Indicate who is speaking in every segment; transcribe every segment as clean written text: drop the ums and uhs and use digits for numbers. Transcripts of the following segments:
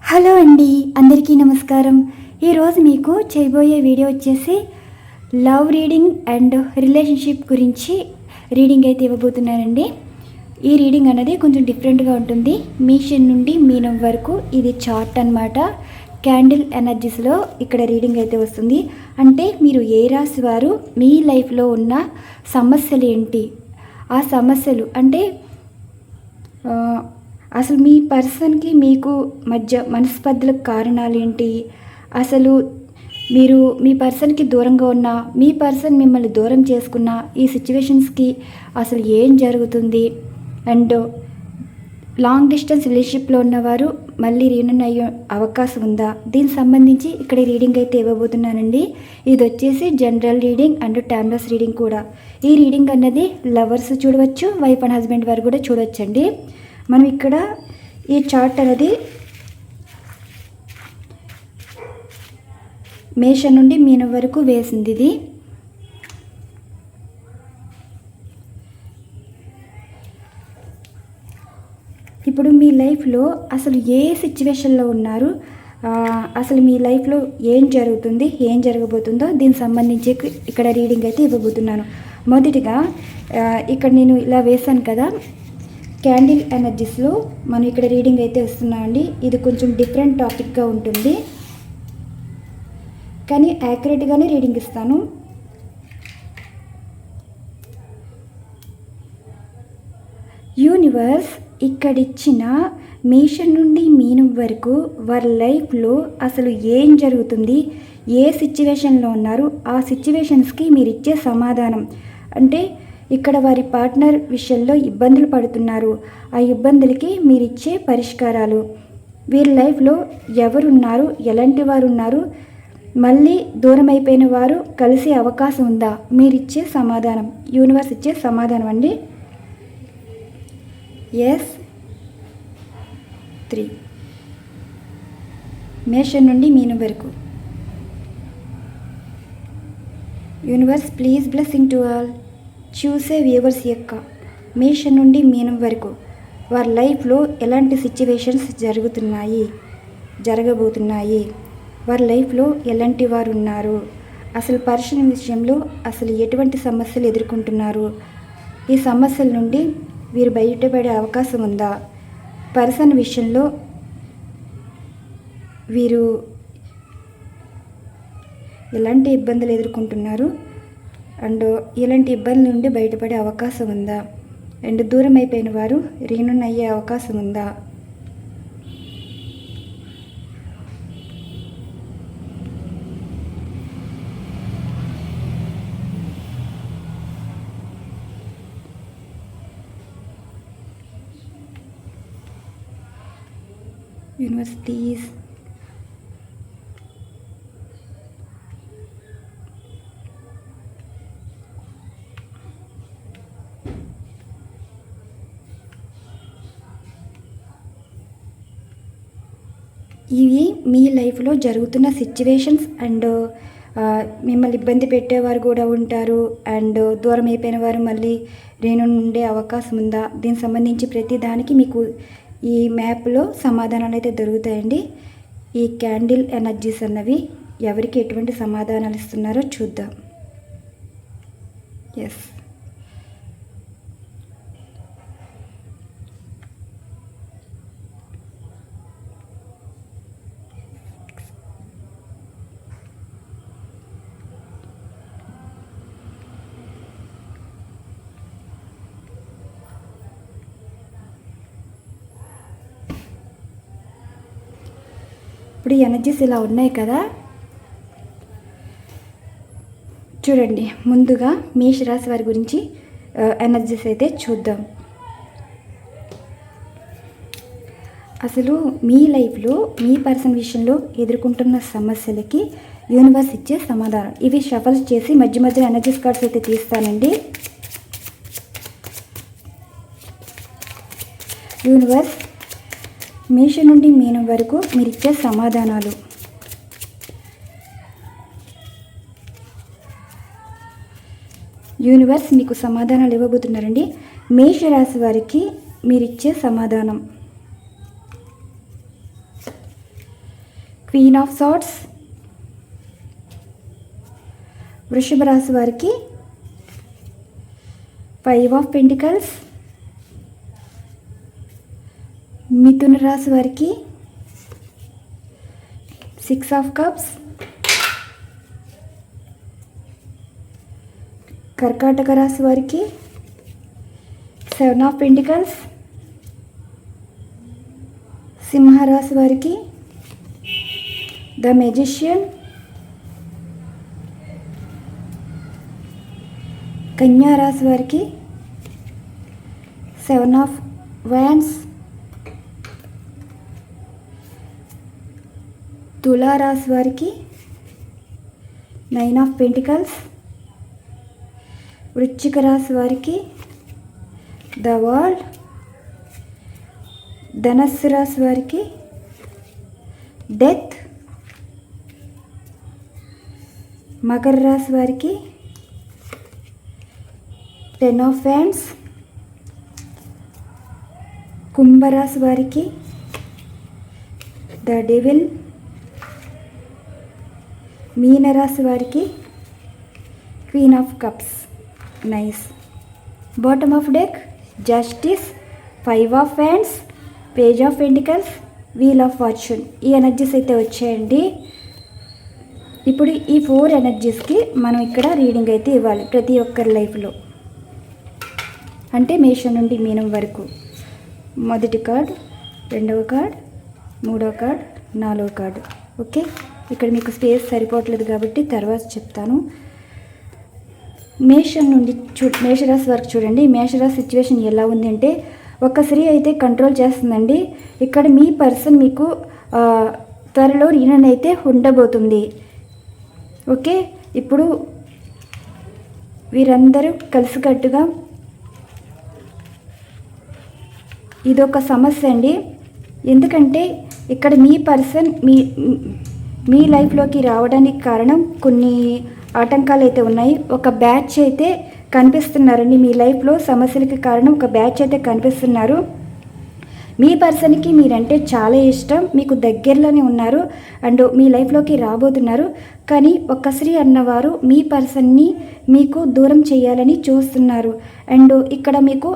Speaker 1: Hello అండి, అందరికీ నమస్కారం. ఈరోజు మీకు చేయబోయే వీడియో వచ్చేసి లవ్ రీడింగ్ అండ్ రిలేషన్షిప్ గురించి రీడింగ్ అయితే ఇవ్వబోతున్నానండి. ఈ రీడింగ్ అనేది కొంచెం డిఫరెంట్గా ఉంటుంది. మేషన్ నుండి మీనం వరకు ఇది చార్ట్ అన్నమాట. క్యాండిల్ ఎనర్జీస్లో ఇక్కడ రీడింగ్ అయితే వస్తుంది. అంటే మీరు ఏ రాశి వారు, మీ లైఫ్లో ఉన్న సమస్యలు ఏంటి, ఆ సమస్యలు అంటే అసలు మీ పర్సన్కి మీకు మధ్య మనస్పర్ధలకు కారణాలు ఏంటి, అసలు మీరు మీ పర్సన్కి దూరంగా ఉన్న, మీ పర్సన్ మిమ్మల్ని దూరం చేసుకున్న ఈ సిచ్యువేషన్స్కి అసలు ఏం జరుగుతుంది, అండ్ లాంగ్ డిస్టెన్స్ రిలేషన్షిప్లో ఉన్నవారు మళ్ళీ రీయూనియన్ అయ్యే అవకాశం ఉందా, దీనికి సంబంధించి ఇక్కడ రీడింగ్ అయితే ఇవ్వబోతున్నానండి. ఇది వచ్చేసి general reading and timeless reading కూడా. ఈ రీడింగ్ అన్నది లవర్స్ చూడవచ్చు, వైఫ్ అండ్ హస్బెండ్ వారు కూడా చూడవచ్చండి. మనం ఇక్కడ ఈ చార్ట్ అనేది మేష నుండి మీనం వరకు వేసింది. ఇది ఇప్పుడు మీ లైఫ్లో అసలు ఏ సిచ్యువేషన్లో ఉన్నారు, అసలు మీ లైఫ్లో ఏం జరుగుతుంది, ఏం జరగబోతుందో దీనికి సంబంధించి ఇక్కడ రీడింగ్ అయితే ఇవ్వబోతున్నాను. మొదటిగా ఇక్కడ నేను ఇలా వేశాను కదా, క్యాండిల్ ఎనర్జీస్లో మనం ఇక్కడ రీడింగ్ అయితే వస్తున్నామండి. ఇది కొంచెం డిఫరెంట్ టాపిక్గా ఉంటుంది, కానీ యాక్యురేట్గానే రీడింగ్ ఇస్తాను. యూనివర్స్ ఇక్కడిచ్చిన మేషం నుండి మీనం వరకు వారి లైఫ్లో అసలు ఏం జరుగుతుంది, ఏ సిచ్యువేషన్లో ఉన్నారు, ఆ సిచ్యువేషన్స్కి మీరు ఇచ్చే సమాధానం. అంటే ఇక్కడ వారి పార్ట్నర్ విషయంలో ఇబ్బందులు పడుతున్నారు, ఆ ఇబ్బందులకి మీరిచ్చే పరిష్కారాలు. వీరి లైఫ్లో ఎవరున్నారు, ఎలాంటి వారు ఉన్నారు, మళ్ళీ దూరం అయిపోయిన వారు కలిసే అవకాశం ఉందా, మీరిచ్చే సమాధానం. యూనివర్స్ ఇచ్చే సమాధానం అండి. ఎస్ 3 మేషం నుండి మీనం వరకు. Universe please blessing to all. చూసే వ్యూవర్స్ యొక్క మేషం నుండి మీనం వరకు వారి లైఫ్లో ఎలాంటి సిచ్యువేషన్స్ జరగబోతున్నాయి, వారి లైఫ్లో ఎలాంటి వారు ఉన్నారు, అసలు పర్సన్ విషయంలో అసలు ఎటువంటి సమస్యలు ఎదుర్కొంటున్నారు, ఈ సమస్యల నుండి వీరు బయటపడే అవకాశం ఉందా, పర్సన్ విషయంలో వీరు ఎలాంటి ఇబ్బందులు ఎదుర్కొంటున్నారు, అండ్ ఇలాంటి ఇబ్బందుల నుండి బయటపడే అవకాశం ఉందా, అండ్ దూరం అయిపోయిన వారు రీయూనియన్ అయ్యే అవకాశం ఉందా. Universe please. ఇవి మీ లైఫ్లో జరుగుతున్న సిచ్యువేషన్స్, అండ్ మిమ్మల్ని ఇబ్బంది పెట్టేవారు కూడా ఉంటారు, అండ్ దూరం అయిపోయిన వారు మళ్ళీ రీయూనియన్ ఉండే అవకాశం ఉందా, దీనికి సంబంధించి ప్రతి దానికి మీకు ఈ మ్యాప్లో సమాధానాలు అయితే దొరుకుతాయండి. ఈ క్యాండిల్ ఎనర్జీస్ అన్నవి ఎవరికి ఎటువంటి సమాధానాలు ఇస్తున్నారో చూద్దాం. ఎస్, ఇప్పుడు ఈ ఎనర్జీస్ ఇలా ఉన్నాయి కదా, చూడండి. ముందుగా మేషరాశి వారి గురించి ఎనర్జీస్ అయితే చూద్దాం. అసలు మీ లైఫ్లో మీ పర్సన్ విషయంలో ఎదుర్కొంటున్న సమస్యలకి యూనివర్స్ ఇచ్చే సమాధానం. ఇవి షఫల్ చేసి మధ్య మధ్య ఎనర్జీస్ కార్డ్స్ అయితే తీస్తానండి. యూనివర్స్ మేషం నుండి మీనం వరకు మీరు ఇచ్చే సమాధానాలు. యూనివర్స్ మీకు సమాధానాలు ఇవ్వబోతున్నారండి. మేషరాశి వారికి మీరిచ్చే సమాధానం. Queen of swords. వృషభ రాశి వారికి 5 ఆఫ్ పెంటికల్స్. మిథున రాశి వారికి 6 ఆఫ్ కప్స్. కర్కాటక రాశి వారికి 7 ఆఫ్ పెంటికల్స్. సింహరాశి వారికి ద మెజిషియన్. కన్యా రాశి వారికి 7 ఆఫ్ వ్యాండ్స్. తులా రాశి వారికి 9 ఆఫ్ పెంటికల్స్. వృశ్చిక రాశి వారికి ద వరల్డ్. ధనస్సు రాశి వారికి డెత్. మకర రాశి వారికి 10 ఆఫ్ వ్యాండ్స్. కుంభరాశి వారికి ద డెవిల్. మీనరాశి వారికి queen of cups. Nice. Bottom of deck justice, 5 of wands, page of pentacles, wheel of fortune. ఈ ఎనర్జీస్ అయితే వచ్చాయండి. ఇప్పుడు ఈ 4 ఎనర్జీస్కి మనం ఇక్కడ రీడింగ్ అయితే ఇవ్వాలి ప్రతి ఒక్కరి లైఫ్లో. అంటే మేషం నుండి మీనం వరకు. మొదటి కార్డ్, రెండవ కార్డ్, మూడవ కార్డ్, నాలుగవ కార్డు. ఓకే, ఇక్కడ మీకు స్పేస్ సరిపోవట్లేదు కాబట్టి తర్వాత చెప్తాను. మేషం నుండి మేషరాశి వరకు చూడండి. మేషరాశి సిచ్యువేషన్ ఎలా ఉంది అంటే, ఒక స్త్రీ అయితే కంట్రోల్ చేస్తుందండి. ఇక్కడ మీ పర్సన్ మీకు త్వరలో రీయూనియన్ అయితే ఉండబోతుంది. ఓకే, ఇప్పుడు వీరందరూ కలిసికట్టుగా ఇదొక సమస్య అండి. ఎందుకంటే ఇక్కడ మీ పర్సన్ మీ లైఫ్లోకి రావడానికి కారణం కొన్ని ఆటంకాలు అయితే ఉన్నాయి. ఒక బ్యాచ్ అయితే కనిపిస్తున్నారండి మీ లైఫ్లో. సమస్యలకి కారణం ఒక బ్యాచ్ అయితే కనిపిస్తున్నారు. మీ పర్సన్కి మీరంటే చాలా ఇష్టం, మీకు దగ్గరలోనే ఉన్నారు అండ్ మీ లైఫ్లోకి రాబోతున్నారు. కానీ ఒక స్త్రీ అన్నవారు మీ పర్సన్ని మీకు దూరం చేయాలని చూస్తున్నారు. అండ్ ఇక్కడ మీకు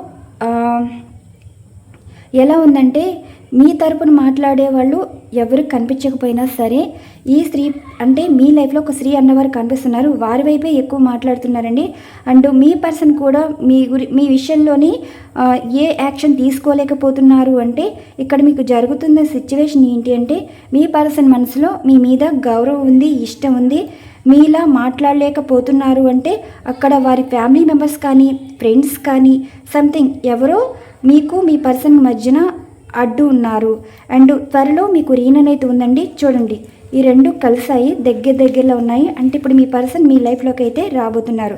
Speaker 1: ఎలా ఉందంటే, మీ తరపున మాట్లాడే వాళ్ళు ఎవరు కనిపించకపోయినా సరే, ఈ స్త్రీ అంటే మీ లైఫ్లో ఒక స్త్రీ అన్నవారు కనిపిస్తున్నారు. వారి వైపే ఎక్కువ మాట్లాడుతున్నారండి. అండ్ మీ పర్సన్ కూడా మీ విషయంలోని ఏ యాక్షన్ తీసుకోలేకపోతున్నారు. అంటే ఇక్కడ మీకు జరుగుతున్న సిచ్యువేషన్ ఏంటి అంటే, మీ పర్సన్ మనసులో మీ మీద గౌరవం ఉంది, ఇష్టం ఉంది. మీలా మాట్లాడలేకపోతున్నారు అంటే అక్కడ వారి ఫ్యామిలీ మెంబర్స్ కానీ ఫ్రెండ్స్ కానీ సంథింగ్ ఎవరో మీకు మీ పర్సన్ మధ్యన అడ్డు ఉన్నారు. అండ్ త్వరలో మీకు రీయూనియన్ అయితే ఉందండి. చూడండి, ఈ రెండు కలిసాయి, దగ్గరలో ఉన్నాయి. అంటే ఇప్పుడు మీ పర్సన్ మీ లైఫ్లోకి అయితే రాబోతున్నారు.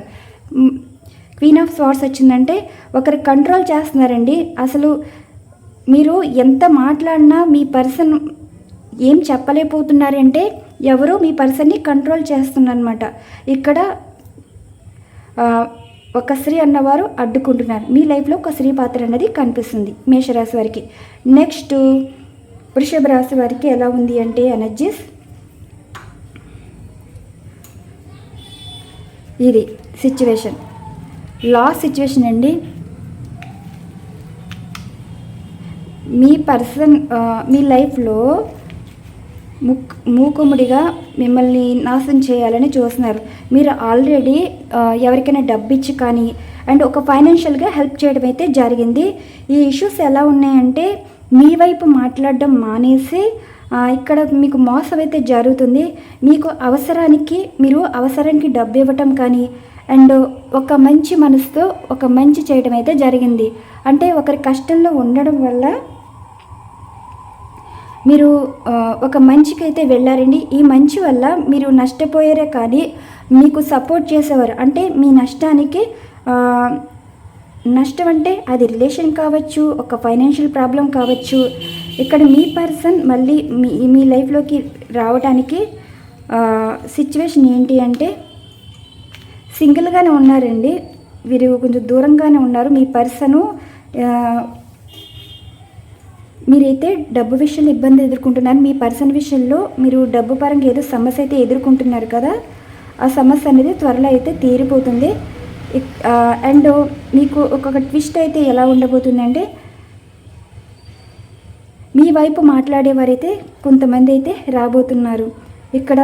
Speaker 1: క్వీన్ ఆఫ్ స్వార్డ్స్ వచ్చిందంటే ఒకరు కంట్రోల్ చేస్తున్నారండి. అసలు మీరు ఎంత మాట్లాడినా మీ పర్సన్ ఏం చెప్పలేకపోతున్నారంటే ఎవరో మీ పర్సన్ని కంట్రోల్ చేస్తున్నారన్నమాట. ఇక్కడ ఒక స్త్రీ అన్నవారు అడ్డుకుంటున్నారు. మీ లైఫ్లో ఒక స్త్రీ పాత్ర అన్నది కనిపిస్తుంది మేషరాశి వారికి. నెక్స్ట్ వృషభ రాశి వారికి ఎలా ఉంది అంటే ఎనర్జీస్ ఇది సిచ్యువేషన్, లాస్ట్ సిచ్యువేషన్ అండి. మీ పర్సన్ మీ లైఫ్లో మూకుముడిగా మిమ్మల్ని నాశనం చేయాలని చూస్తున్నారు. మీరు ఆల్రెడీ ఎవరికైనా డబ్బు ఇచ్చి కానీ అండ్ ఒక ఫైనాన్షియల్గా హెల్ప్ చేయడం అయితే జరిగింది. ఈ ఇష్యూస్ ఎలా ఉన్నాయంటే, మీ వైపు మాట్లాడడం మానేసి ఇక్కడ మీకు మోసం అయితే జరుగుతుంది. మీకు మీరు అవసరానికి డబ్బు ఇవ్వటం కానీ అండ్ ఒక మంచి మనసుతో ఒక మంచి చేయడం అయితే జరిగింది. అంటే ఒకరి కష్టంలో ఉండడం వల్ల మీరు ఒక మంచికి అయితే వెళ్ళారండి. ఈ మంచి వల్ల మీరు నష్టపోయారే కానీ మీకు సపోర్ట్ చేసేవారు. అంటే మీ నష్టానికి నష్టం అంటే అది రిలేషన్ కావచ్చు, ఒక ఫైనాన్షియల్ ప్రాబ్లం కావచ్చు. ఇక్కడ మీ పర్సన్ మళ్ళీ మీ లైఫ్లోకి రావడానికి సిచ్యువేషన్ ఏంటి అంటే, సింగిల్గానే ఉన్నారండి. వీరు కొంచెం దూరంగానే ఉన్నారు. మీ పర్సను మీరైతే డబ్బు విషయంలో ఇబ్బంది ఎదుర్కొంటున్నారు. మీ పర్సన్ విషయంలో మీరు డబ్బు పరంగా ఏదో సమస్య అయితే ఎదుర్కొంటున్నారు కదా, ఆ సమస్య అనేది త్వరలో అయితే తీరిపోతుంది. అండ్ మీకు ఒక్కొక్క ట్విస్ట్ అయితే ఎలా ఉండబోతుందంటే, మీ వైపు మాట్లాడేవారైతే కొంతమంది అయితే రాబోతున్నారు. ఇక్కడ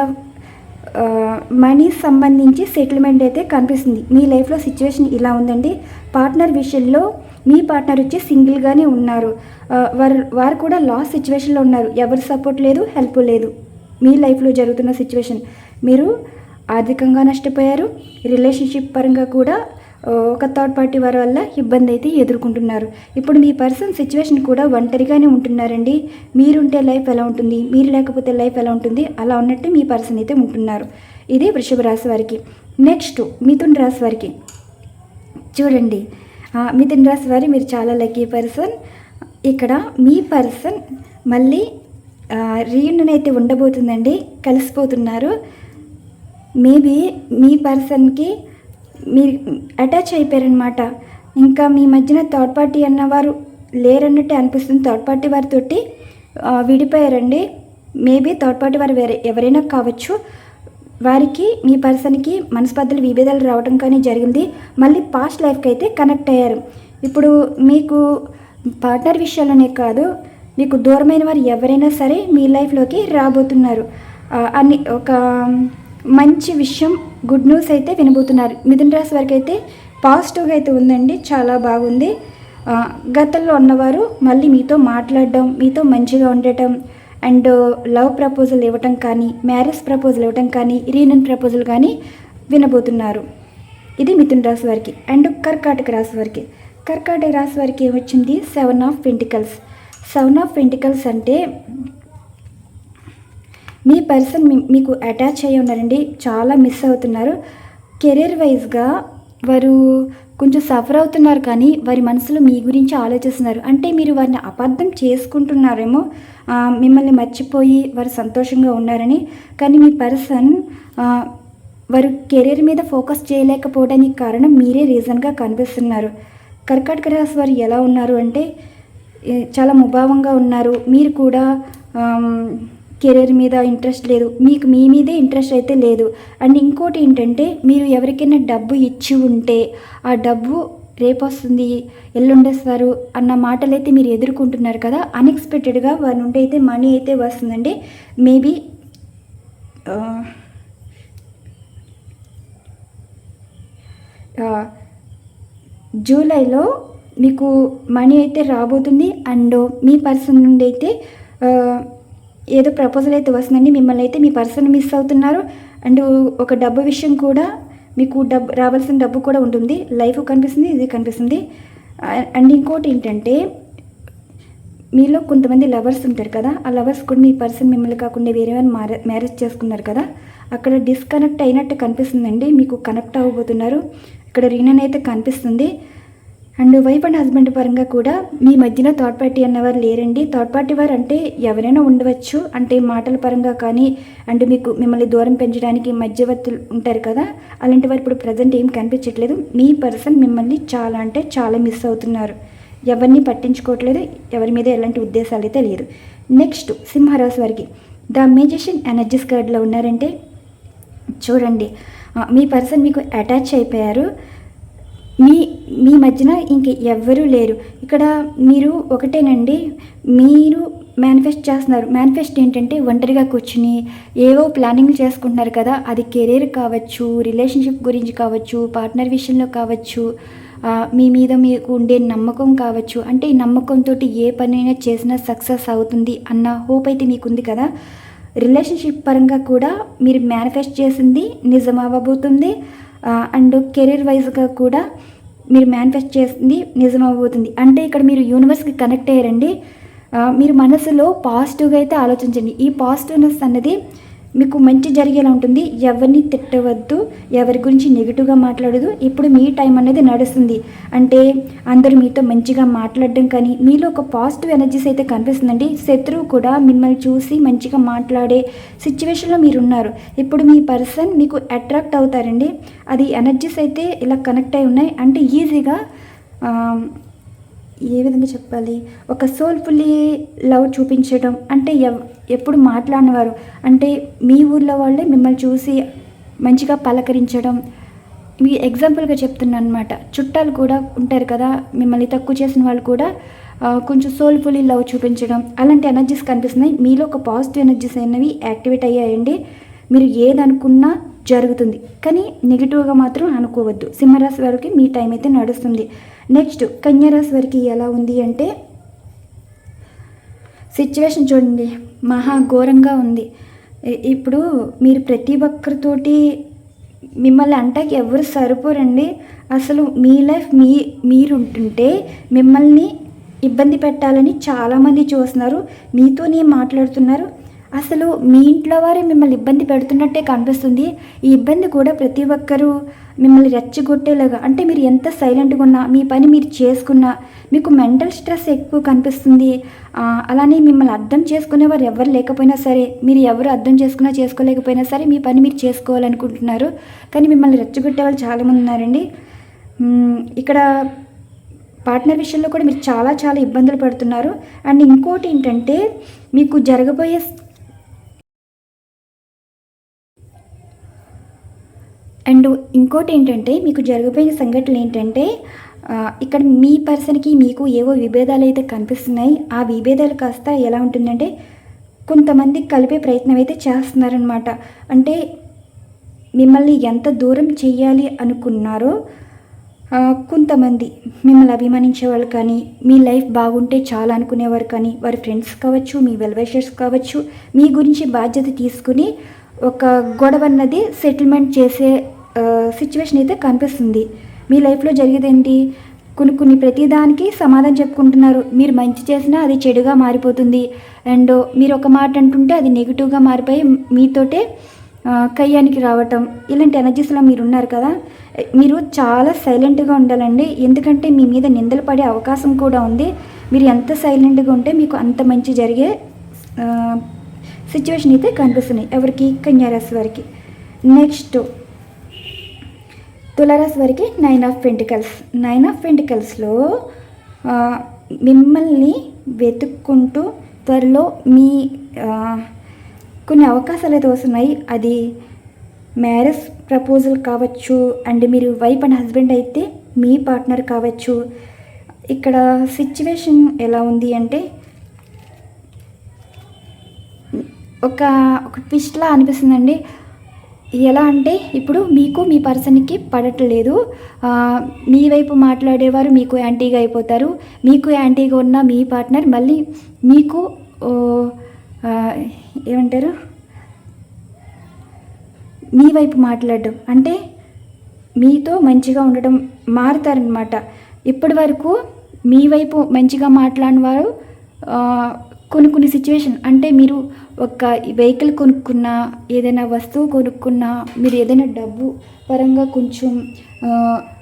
Speaker 1: మనీ సంబంధించి సెటిల్మెంట్ అయితే కనిపిస్తుంది. మీ లైఫ్లో సిచ్యువేషన్ ఇలా ఉందండి. పార్ట్నర్ విషయంలో మీ పార్ట్నర్ వచ్చి సింగిల్గానే ఉన్నారు. వారు కూడా లాస్ట్ సిచ్యువేషన్లో ఉన్నారు. ఎవరి సపోర్ట్ లేదు, హెల్ప్ లేదు. మీ లైఫ్లో జరుగుతున్న సిచ్యువేషన్, మీరు ఆర్థికంగా నష్టపోయారు. రిలేషన్షిప్ పరంగా కూడా ఒక థర్డ్ పార్టీ వారి వల్ల ఇబ్బంది అయితే ఎదుర్కొంటున్నారు. ఇప్పుడు మీ పర్సన్ సిచ్యువేషన్ కూడా ఒంటరిగానే ఉంటున్నారండి. మీరుంటే లైఫ్ ఎలా ఉంటుంది, మీరు లేకపోతే లైఫ్ ఎలా ఉంటుంది, అలా ఉన్నట్టు మీ పర్సన్ అయితే ఉంటున్నారు. ఇది వృషభ రాశి వారికి. నెక్స్ట్ మిథున రాశి వారికి చూడండి. మిథున రాశి వారి మీరు చాలా లక్కీ పర్సన్. ఇక్కడ మీ పర్సన్ మళ్ళీ రీయూనియన్ అయితే ఉండబోతుందండి. కలిసిపోతున్నారు. మేబీ మీ పర్సన్కి మీరు అటాచ్ అయిపోయారనమాట. ఇంకా మీ మధ్యన థర్డ్ పార్టీ అన్నవారు లేరన్నట్టే అనిపిస్తుంది. థర్డ్ పార్టీ వారితోటి విడిపోయారండి. మేబీ థర్డ్ పార్టీ వారు ఎవరైనా కావచ్చు. వారికి మీ పర్సన్కి మనస్పర్ధలు విభేదాలు రావడం కానీ జరిగింది. మళ్ళీ పాస్ట్ లైఫ్కి అయితే కనెక్ట్ అయ్యారు. ఇప్పుడు మీకు పార్ట్నర్ విషయాల్లోనే కాదు, మీకు దూరమైన వారు ఎవరైనా సరే మీ లైఫ్లోకి రాబోతున్నారు అని ఒక మంచి విషయం, గుడ్ న్యూస్ అయితే వినబోతున్నారు. మిథున రాశి వారికి అయితే పాజిటివ్గా అయితే ఉందండి. చాలా బాగుంది. గతంలో ఉన్నవారు మళ్ళీ మీతో మాట్లాడడం, మీతో మంచిగా ఉండటం, అండ్ లవ్ ప్రపోజల్ ఇవ్వటం కానీ, మ్యారేజ్ ప్రపోజల్ ఇవ్వటం కానీ, రీయూనియన్ ప్రపోజల్ కానీ వినబోతున్నారు. ఇది మిథున రాశి వారికి. అండ్ కర్కాటక రాశి వారికి. కర్కాటక రాశి వారికి ఏమొచ్చింది? 7 ఆఫ్ పెంటికల్స్. 7 ఆఫ్ పెంటికల్స్ అంటే మీ పర్సన్ మీకు అటాచ్ అయ్యి ఉన్నారండి. చాలా మిస్ అవుతున్నారు. కెరీర్ వైజ్గా వారు కొంచెం సఫర్ అవుతున్నారు, కానీ వారి మనసులో మీ గురించి ఆలోచిస్తున్నారు. అంటే మీరు వారిని అపార్థం చేసుకుంటున్నారేమో, మిమ్మల్ని మర్చిపోయి వారు సంతోషంగా ఉన్నారని. కానీ మీ పర్సన్ వారు కెరీర్ మీద ఫోకస్ చేయలేకపోవడానికి కారణం మీరే రీజన్గా కనిపిస్తున్నారు. కర్కాటక రాశి వారు ఎలా ఉన్నారు అంటే చాలా ముభావంగా ఉన్నారు. మీరు కూడా కెరీర్ మీద ఇంట్రెస్ట్ లేదు, మీకు మీ మీదే ఇంట్రెస్ట్ అయితే లేదు. అండ్ ఇంకోటి ఏంటంటే, మీరు ఎవరికైనా డబ్బు ఇచ్చి ఉంటే ఆ డబ్బు రేపు వస్తుంది, ఎల్లుండేస్తారు అన్న మాటలు అయితే మీరు ఎదుర్కొంటున్నారు కదా. అన్ఎక్స్పెక్టెడ్గా వారి నుండి అయితే మనీ అయితే వస్తుందండి. మేబీ జూలైలో మీకు మనీ అయితే రాబోతుంది. అండ్ మీ పర్సన్ నుండి అయితే ఏదో ప్రపోజల్ అయితే వస్తుందండి. మిమ్మల్ని అయితే మీ పర్సన్ మిస్ అవుతున్నారు. అండ్ ఒక డబ్బు విషయం కూడా, మీకు రావాల్సిన డబ్బు కూడా ఉంటుంది. లైఫ్ కనిపిస్తుంది, ఇది కనిపిస్తుంది. అండ్ ఇంకోటి ఏంటంటే, మీలో కొంతమంది లవర్స్ ఉంటారు కదా, ఆ లవర్స్ కూడా మీ పర్సన్ మిమ్మల్ని కాకుండా వేరే వాళ్ళు మ్యారేజ్ చేసుకున్నారు కదా, అక్కడ డిస్కనెక్ట్ అయినట్టు కనిపిస్తుందండి. మీకు కనెక్ట్ అవ్వబోతున్నారు. ఇక్కడ రీయూనియన్ అయితే కనిపిస్తుంది. అండ్ వైఫ్ అండ్ హస్బెండ్ పరంగా కూడా మీ మధ్యన థర్డ్ పార్టీ అన్నవారు లేరండి. థర్డ్ పార్టీ వారు అంటే ఎవరైనా ఉండవచ్చు, అంటే మాటల పరంగా కానీ, అండ్ మిమ్మల్ని దూరం పెంచడానికి మధ్యవర్తులు ఉంటారు కదా, అలాంటి వారు ఇప్పుడు ప్రజెంట్ ఏం కనిపించట్లేదు. మీ పర్సన్ మిమ్మల్ని చాలా అంటే చాలా మిస్ అవుతున్నారు. ఎవరిని పట్టించుకోవట్లేదు, ఎవరి మీద ఎలాంటి ఉద్దేశాలు అయితే లేదు. నెక్స్ట్ సింహరాశి వారికి ద మ్యాజిషియన్ ఎనర్జీస్ కార్డ్లో ఉన్నారంటే చూడండి, మీ పర్సన్ మీకు అటాచ్ అయిపోయారు. మీ మధ్యన ఇంక ఎవ్వరూ లేరు. ఇక్కడ మీరు ఒకటేనండి, మీరు మేనిఫెస్ట్ చేస్తున్నారు. మేనిఫెస్ట్ ఏంటంటే ఒంటరిగా కూర్చుని ఏవో ప్లానింగ్లు చేసుకుంటున్నారు కదా, అది కెరీర్ కావచ్చు, రిలేషన్షిప్ గురించి కావచ్చు, పార్ట్నర్ విషయంలో కావచ్చు, మీ మీద మీకు ఉండే నమ్మకం కావచ్చు. అంటే ఈ నమ్మకంతో ఏ పనైనా చేసినా సక్సెస్ అవుతుంది అన్న హోప్ అయితే మీకుంది కదా. రిలేషన్షిప్ పరంగా కూడా మీరు మేనిఫెస్ట్ చేసింది నిజం అవ్వబోతుంది. అండ్ కెరీర్ వైజ్గా కూడా మీరు మేనిఫెస్ట్ చేసింది నిజం అవ్వబోతుంది. అంటే ఇక్కడ మీరు యూనివర్స్కి కనెక్ట్ అయ్యారండి. మీరు మనసులో పాజిటివ్గా అయితే ఆలోచించండి. ఈ పాజిటివ్నెస్ అన్నది మీకు మంచి జరిగేలా ఉంటుంది. ఎవరిని తిట్టవద్దు, ఎవరి గురించి నెగిటివ్గా మాట్లాడదు. ఇప్పుడు మీ టైం అనేది నడుస్తుంది. అంటే అందరూ మీతో మంచిగా మాట్లాడడం కానీ, మీలో ఒక పాజిటివ్ ఎనర్జీస్ అయితే కనిపిస్తుందండి. శత్రువు కూడా మిమ్మల్ని చూసి మంచిగా మాట్లాడే సిచ్యువేషన్లో మీరు ఉన్నారు. ఇప్పుడు మీ పర్సన్ మీకు అట్రాక్ట్ అవుతారండి. అది ఎనర్జీస్ అయితే ఇలా కనెక్ట్ అయి ఉన్నాయి. అంటే ఏ విధంగా చెప్పాలి, ఒక సోల్ఫుల్లీ లవ్ చూపించడం అంటే ఎప్పుడు మాట్లాడినవారు అంటే మీ ఊర్లో వాళ్ళే మిమ్మల్ని చూసి మంచిగా పలకరించడం. మీ ఎగ్జాంపుల్గా చెప్తున్నాను అనమాట. చుట్టాలు కూడా ఉంటారు కదా, మిమ్మల్ని తక్కువ చేసిన వాళ్ళు కూడా కొంచెం సోల్ఫుల్లీ లవ్ చూపించడం, అలాంటి ఎనర్జీస్ కనిపిస్తున్నాయి. మీలో ఒక పాజిటివ్ ఎనర్జీస్ అనేవి యాక్టివేట్ అయ్యాయండి. మీరు ఏదనుకున్నా జరుగుతుంది, కానీ నెగిటివ్గా మాత్రం అనుకోవద్దు. సింహరాశి వారికి మీ టైం అయితే నడుస్తుంది. నెక్స్ట్ కన్యారాశి వారికి ఎలా ఉంది అంటే సిచ్యువేషన్ చూడండి, మహా ఘోరంగా ఉంది. ఇప్పుడు మీరు ప్రతి ఒక్కరితోటి మిమ్మల్ని అంటాకి ఎవరు సరిపోరండి. అసలు మీ లైఫ్ మీరు ఉంటుంటే మిమ్మల్ని ఇబ్బంది పెట్టాలని చాలామంది చూస్తున్నారు, మీతోనే మాట్లాడుతున్నారు. అసలు మీ ఇంట్లో వారే మిమ్మల్ని ఇబ్బంది పెడుతున్నట్టే కనిపిస్తుంది. ఈ ఇబ్బంది కూడా ప్రతి ఒక్కరూ మిమ్మల్ని రెచ్చగొట్టేలాగా, అంటే మీరు ఎంత సైలెంట్గా ఉన్నా, మీ పని మీరు చేసుకున్నా మీకు మెంటల్ స్ట్రెస్ ఎక్కువ కనిపిస్తుంది. అలానే మిమ్మల్ని అర్థం చేసుకునేవారు ఎవరు లేకపోయినా సరే, మీరు ఎవరు అర్థం చేసుకున్నా చేసుకోలేకపోయినా సరే మీ పని మీరు చేసుకోవాలనుకుంటున్నారు, కానీ మిమ్మల్ని రెచ్చగొట్టే వాళ్ళు చాలామంది ఉన్నారండి. ఇక్కడ పార్ట్నర్ విషయంలో కూడా మీరు చాలా చాలా ఇబ్బందులు పడుతున్నారు. అండ్ ఇంకోటి ఏంటంటే మీకు జరగబోయే సంఘటనలు ఏంటంటే ఇక్కడ మీ పర్సన్కి మీకు ఏవో విభేదాలు అయితే కనిపిస్తున్నాయి. ఆ విభేదాలు కాస్త ఎలా ఉంటుందంటే కొంతమంది కలిపే ప్రయత్నం అయితే చేస్తున్నారనమాట. అంటే మిమ్మల్ని ఎంత దూరం చేయాలి అనుకున్నారో కొంతమంది మిమ్మల్ని అభిమానించే వాళ్ళు కానీ, మీ లైఫ్ బాగుంటే చాలా అనుకునేవారు కానీ, వారి ఫ్రెండ్స్ కావచ్చు, మీ వెల్విషర్స్ కావచ్చు, మీ గురించి బాధ్యత తీసుకుని ఒక గొడవ అన్నది సెటిల్మెంట్ చేసే సిచ్యువేషన్ అయితే కనిపిస్తుంది. మీ లైఫ్లో జరిగేదేంటి, కొన్ని ప్రతిదానికి సమాధానం చెప్పుకుంటున్నారు. మీరు మంచి చేసినా అది చెడుగా మారిపోతుంది. అండ్ మీరు ఒక మాట అంటుంటే అది నెగిటివ్గా మారిపోయి మీతోటే కయ్యానికి రావటం, ఇలాంటి ఎనర్జీస్లో మీరు ఉన్నారు కదా. మీరు చాలా సైలెంట్గా ఉండాలండి, ఎందుకంటే మీ మీద నిందలు పడే అవకాశం కూడా ఉంది. మీరు ఎంత సైలెంట్గా ఉంటే మీకు అంత మంచి జరిగే సిచ్యువేషన్ అయితే కనిపిస్తున్నాయి ఎవరికి, కన్యారాశి వారికి. నెక్స్ట్ తులారాశి వారికి 9 ఆఫ్ పెంటికల్స్. 9 ఆఫ్ పెంటికల్స్లో మిమ్మల్ని వెతుక్కుంటూ త్వరలో మీ కొన్ని అవకాశాలు అయితే వస్తున్నాయి. అది మ్యారేజ్ ప్రపోజల్ కావచ్చు, అండ్ మీరు వైఫ్ అండ్ హస్బెండ్ అయితే మీ పార్ట్నర్ కావచ్చు. ఇక్కడ సిచ్యువేషన్ ఎలా ఉంది అంటే ఒక ట్విస్ట్లా అనిపిస్తుందండి. ఎలా అంటే ఇప్పుడు మీకు మీ పర్సన్కి పడట్లేదు, మీ వైపు మాట్లాడేవారు మీకు యాంటీగా అయిపోతారు. మీకు యాంటీగా ఉన్న మీ పార్ట్నర్ మళ్ళీ మీకు ఏమంటారు, మీ వైపు మాట్లాడడం అంటే మీతో మంచిగా ఉండడం మారుతారనమాట. ఇప్పటి వరకు మీ వైపు మంచిగా మాట్లాడిన వారు కొన్ని సిచ్యువేషన్ అంటే మీరు ఒక వెహికల్ కొనుక్కున్నా, ఏదైనా వస్తువు కొనుక్కున్నా, మీరు ఏదైనా డబ్బు పరంగా కొంచెం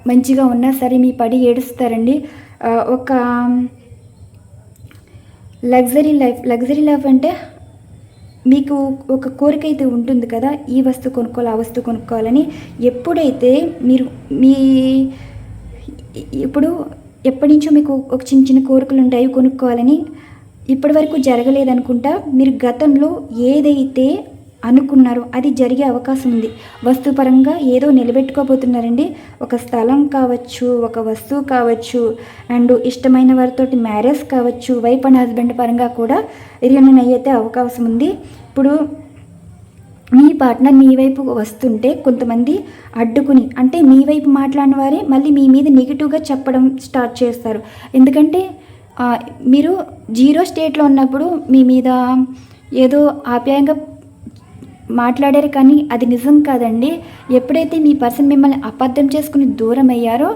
Speaker 1: మంచిగా ఉన్నా సరే మీ పడి ఏడుస్తారండి. ఒక లగ్జరీ లైఫ్ అంటే మీకు ఒక కోరిక అయితే ఉంటుంది కదా, ఈ వస్తువు కొనుక్కోవాలి, ఆ వస్తువు కొనుక్కోవాలని. ఎప్పుడైతే మీరు ఇప్పుడు ఎప్పటి నుంచో మీకు ఒక చిన్న కోరికలు ఉంటాయి కొనుక్కోవాలని, ఇప్పటి వరకు జరగలేదనుకుంటా. మీరు గతంలో ఏదైతే అనుకున్నారో అది జరిగే అవకాశం ఉంది. వస్తుపరంగా ఏదో నిలబెట్టుకోబోతున్నారండి. ఒక స్థలం కావచ్చు, ఒక వస్తువు కావచ్చు, అండ్ ఇష్టమైన వారితోటి మ్యారేజ్ కావచ్చు, వైఫ్ అండ్ హస్బెండ్ పరంగా కూడా రియూనియన్ అయ్యే అవకాశం ఉంది. ఇప్పుడు మీ పార్ట్నర్ మీ వైపు వస్తుంటే కొంతమంది అడ్డుకుని, అంటే మీ వైపు మాట్లాడిన వారే మళ్ళీ మీ మీద నెగిటివ్గా చెప్పడం స్టార్ట్ చేస్తారు. ఎందుకంటే మీరు 0 స్టేట్లో ఉన్నప్పుడు మీ మీద ఏదో ఆప్యాయంగా మాట్లాడారు, కానీ అది నిజం కాదండి. ఎప్పుడైతే మీ పర్సన్ మిమ్మల్ని అపార్థం చేసుకుని దూరం అయ్యారో,